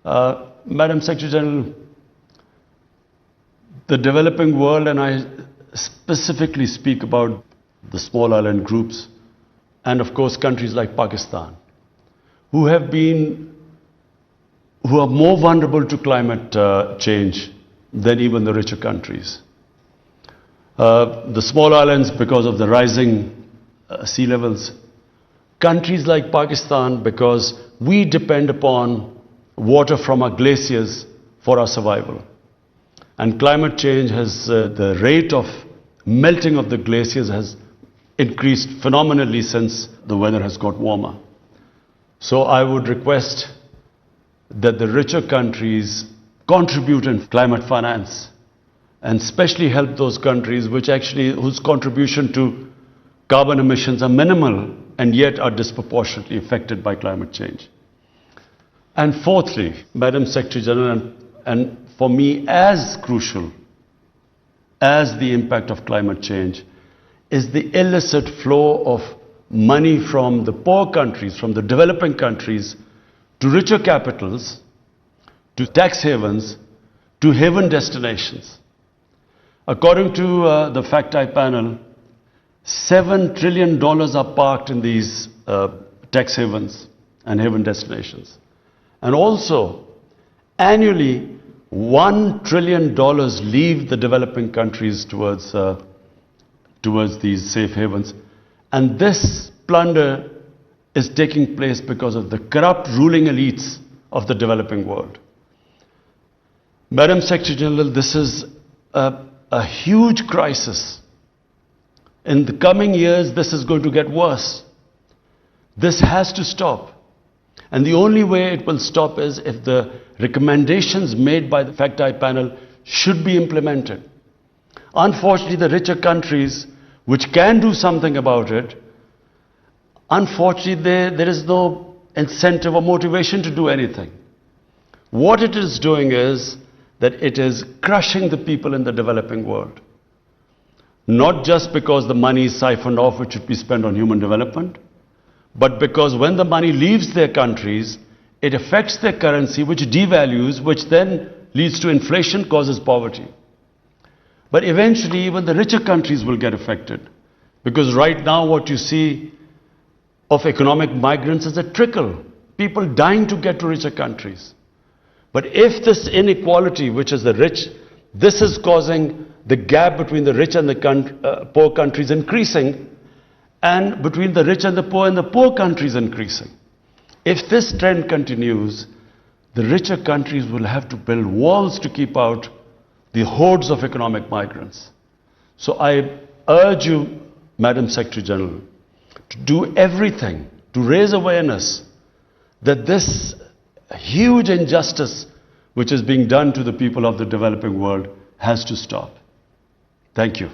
Madam Secretary General, the developing world, and I specifically speak about the small island groups, and of course countries like Pakistan, who are more vulnerable to climate change than even the richer countries. The small islands because of the rising sea levels. Countries like Pakistan because we depend upon water from our glaciers for our survival. And climate change has, the rate of melting of the glaciers has increased phenomenally since the weather has got warmer. So I would request that the richer countries contribute in climate finance and especially help those countries whose contribution to carbon emissions are minimal and yet are disproportionately affected by climate change. And fourthly, Madam Secretary General, and for me as crucial as the impact of climate change, is the illicit flow of money from the poor countries, from the developing countries, to richer capitals, to tax havens, to haven destinations. According to the Fact-I panel, $7 trillion are parked in these tax havens and haven destinations. And also, annually, $1 trillion leave the developing countries towards these safe havens. And this plunder is taking place because of the corrupt ruling elites of the developing world. Madam Secretary General, this is a huge crisis. In the coming years, this is going to get worse. This has to stop. And the only way it will stop is if the recommendations made by the Fact-I panel should be implemented. Unfortunately, the richer countries, which can do something about it, unfortunately, there is no incentive or motivation to do anything. What it is doing is that it is crushing the people in the developing world. Not just because the money is siphoned off, which should be spent on human development, but because when the money leaves their countries, it affects their currency, which devalues, which then leads to inflation, causes poverty. But eventually, even the richer countries will get affected. Because right now, what you see of economic migrants is a trickle. People dying to get to richer countries. But if this inequality, which is the rich, this is causing the gap between the rich and the poor countries increasing, and between the rich and the poor countries increasing. If this trend continues, the richer countries will have to build walls to keep out the hordes of economic migrants. So I urge you, Madam Secretary General, to do everything to raise awareness that this huge injustice which is being done to the people of the developing world has to stop. Thank you.